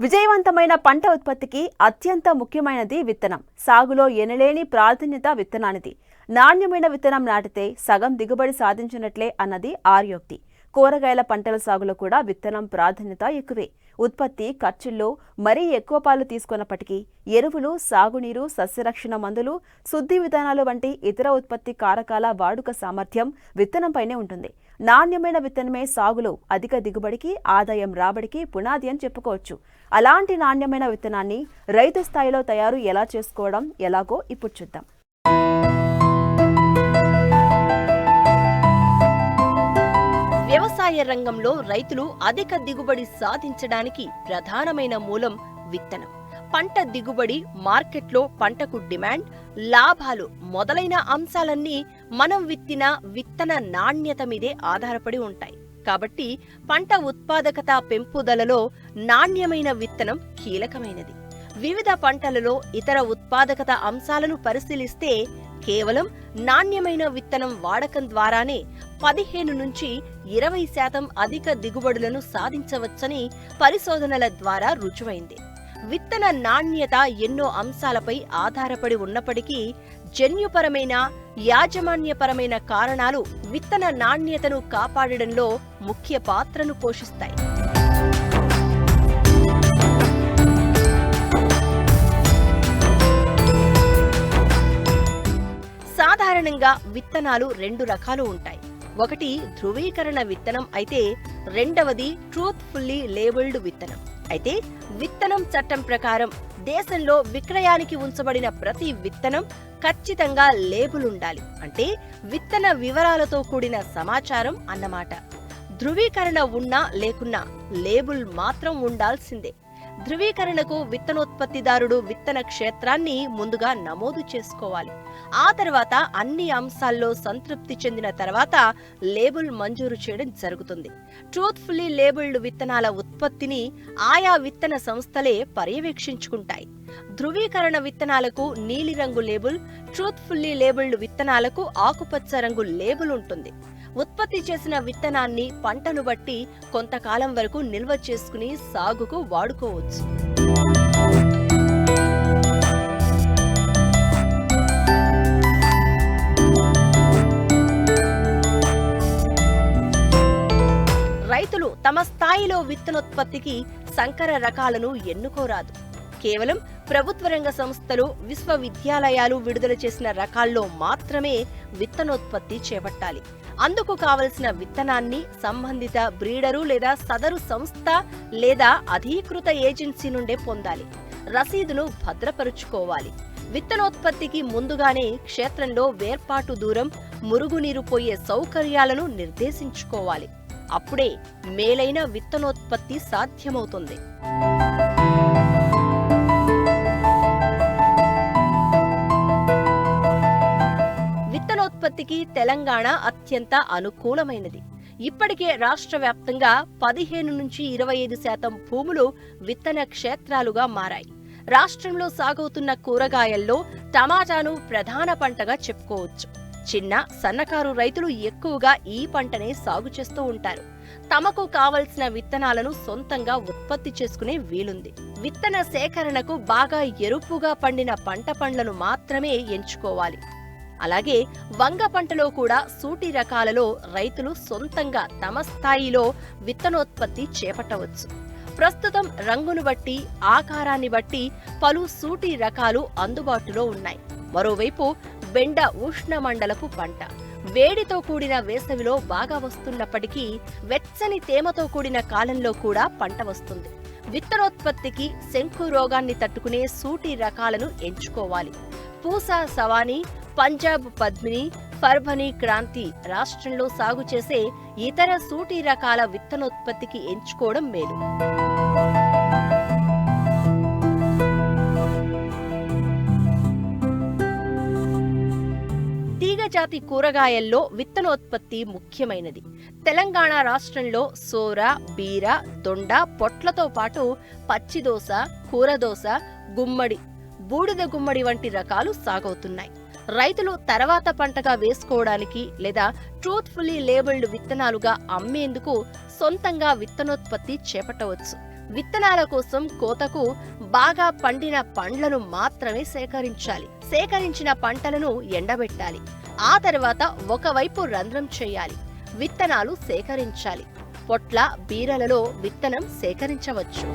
విజయవంతమైన పంట ఉత్పత్తికి అత్యంత ముఖ్యమైనది విత్తనం. సాగులో ఎనలేని ప్రాధాన్యత విత్తనానిది. నాణ్యమైన విత్తనం నాటితే సగం దిగుబడి సాధించినట్లే అన్నది ఆర్యోక్తి. కూరగాయల పంటల సాగులో కూడా విత్తనం ప్రాధాన్యత ఎక్కువే. ఉత్పత్తి ఖర్చుల్లో మరీ ఎక్కువ పాలు తీసుకున్నప్పటికీ ఎరువులు, సాగునీరు, సస్యరక్షణ మందులు, శుద్ధి విధానాలు వంటి ఇతర ఉత్పత్తి కారకాల వాడుక సామర్థ్యం విత్తనంపైనే ఉంటుంది. నాణ్యమైన విత్తనమే సాగులో అధిక దిగుబడికి, ఆదాయం రాబడికి పునాది అని చెప్పుకోవచ్చు. అలాంటి నాణ్యమైన విత్తనాన్ని రైతు స్థాయిలో తయారు ఎలా చేసుకోవడం ఎలాగో ఇప్పుడు చూద్దాం. వ్యవసాయ రంగంలో రైతులు అధిక దిగుబడి సాధించడానికి ప్రధానమైన మూలం విత్తనం. పంట దిగుబడి, మార్కెట్లో పంటకు డిమాండ్, లాభాలు మొదలైన అంశాలన్నీ మనం విత్తిన విత్తన నాణ్యత మీదే ఆధారపడి ఉంటాయి. కాబట్టి పంట ఉత్పాదకత పెంపుదలలో నాణ్యమైన విత్తనం కీలకమైనది. వివిధ పంటలలో ఇతర ఉత్పాదకత అంశాలను పరిశీలిస్తే కేవలం నాణ్యమైన విత్తనం వాడకం ద్వారానే 15 నుంచి 20% అధిక దిగుబడులను సాధించవచ్చని పరిశోధనల ద్వారా రుజువైంది. విత్తన నాణ్యత ఎన్నో అంశాలపై ఆధారపడి ఉన్నప్పటికీ జన్యుపరమైన, యాజమాన్యపరమైన కారణాలు విత్తన నాణ్యతను కాపాడడంలో ముఖ్య పాత్రను పోషిస్తాయి. సాధారణంగా విత్తనాలు 2 రకాలు ఉంటాయి. ఒకటి ధృవీకరణ విత్తనం అయితే రెండవది ట్రూత్ఫుల్లీ లేబుల్డ్ విత్తనం. అయితే విత్తనం చట్టం ప్రకారం దేశంలో విక్రయానికి ఉంచబడిన ప్రతి విత్తనం ఖచ్చితంగా లేబుల్ ఉండాలి. అంటే విత్తన వివరాలతో కూడిన సమాచారం అన్నమాట. ధృవీకరణ ఉన్నా లేకున్నా లేబుల్ మాత్రం ఉండాల్సిందే. ధృవీకరణకు విత్తనోత్పత్తిదారుడు విత్తన క్షేత్రాన్ని ముందుగా నమోదు చేసుకోవాలి. ఆ తర్వాత అన్ని అంశాల్లో సంతృప్తి చెందిన తర్వాత లేబుల్ మంజూరు చేయడం జరుగుతుంది. ట్రూత్ఫుల్లీ లేబుల్డ్ విత్తనాల ఉత్పత్తిని ఆయా విత్తన సంస్థలే పర్యవేక్షించుకుంటాయి. ధృవీకరణ విత్తనాలకు నీలిరంగు లేబుల్, ట్రూత్ఫుల్లీ లేబుల్డ్ విత్తనాలకు ఆకుపచ్చ రంగు లేబుల్ ఉంటుంది. ఉత్పత్తి చేసిన విత్తనాన్ని పంటను బట్టి కొంతకాలం వరకు నిల్వ చేసుకుని సాగుకు వాడుకోవచ్చు. రైతులు తమ స్థాయిలో విత్తనోత్పత్తికి సంకర రకాలను ఎన్నుకోరాదు. కేవలం ప్రభుత్వ రంగ సంస్థలు, విశ్వవిద్యాలయాలు విడుదల చేసిన రకాల్లో మాత్రమే విత్తనోత్పత్తి చేపట్టాలి. అందుకు కావలసిన విత్తనాన్ని సంబంధిత బ్రీడరు లేదా సదరు సంస్థ లేదా అధీకృత ఏజెన్సీ నుండే పొందాలి. రసీదును భద్రపరుచుకోవాలి. విత్తనోత్పత్తికి ముందుగానే క్షేత్రంలో వేర్పాటు దూరం, మురుగునీరు పోయే సౌకర్యాలను నిర్దేశించుకోవాలి. అప్పుడే మేలైన విత్తనోత్పత్తి సాధ్యమవుతుంది. విత్తనోత్పత్తికి తెలంగాణ అత్యంత అనుకూలమైనది. ఇప్పటికే రాష్ట్ర వ్యాప్తంగా 15 నుంచి 25% భూములు విత్తన క్షేత్రాలుగా మారాయి. రాష్ట్రంలో సాగవుతున్న కూరగాయల్లో టమాటాను ప్రధాన పంటగా చెప్పుకోవచ్చు. చిన్న, సన్నకారు రైతులు ఎక్కువగా ఈ పంటనే సాగు చేస్తూ ఉంటారు. తమకు కావలసిన విత్తనాలను సొంతంగా ఉత్పత్తి చేసుకునే వీలుంది. విత్తన సేకరణకు బాగా ఎరుపుగా పండిన పండ్లను మాత్రమే ఎంచుకోవాలి. అలాగే వంగ పంటలో కూడా సూటి రకాలలో రైతులు సొంతంగా తమ స్థాయిలో విత్తనోత్పత్తి చేపట్టవచ్చు. ప్రస్తుతం రంగును బట్టి, ఆకారాన్ని బట్టి పలు సూటి రకాలు అందుబాటులో ఉన్నాయి. మరోవైపు బెండ ఉష్ణమండలపు పంట. వేడితో కూడిన వేసవిలో బాగా వస్తున్నప్పటికీ వెచ్చని తేమతో కూడిన కాలంలో కూడా పంట వస్తుంది. విత్తనోత్పత్తికి శంకు రోగాన్ని తట్టుకునే సూటి రకాలను ఎంచుకోవాలి. పూసా సవానీ, పంజాబ్ పద్మిని, ఫర్బనీ క్రాంతి రాష్ట్రంలో సాగు చేసే ఇతర సూటి రకాల విత్తనోత్పత్తికి ఎంచుకోవడం మేలు. తీగజాతి కూరగాయల్లో విత్తనోత్పత్తి ముఖ్యమైనది. తెలంగాణ రాష్ట్రంలో సోర, బీర, దొండ, పొట్లతో పాటు పచ్చిదోస, కూరదోస, గుమ్మడి, బూడిద గుమ్మడి వంటి రకాలు సాగవుతున్నాయి. రైతులు తర్వాత పంటగా వేసుకోవడానికి లేదా ట్రూత్ఫుల్లీ లేబుల్డ్ విత్తనాలుగా అమ్మేందుకు సొంతంగా విత్తనోత్పత్తి చేపట్టవచ్చు. విత్తనాల కోసం కోతకు బాగా పండిన పండ్లను మాత్రమే సేకరించాలి. సేకరించిన పంటలను ఎండబెట్టాలి. ఆ తర్వాత ఒకవైపు రంధ్రం చేయాలి. విత్తనాలు సేకరించాలి. పొట్ల, బీరలలో విత్తనం సేకరించవచ్చు.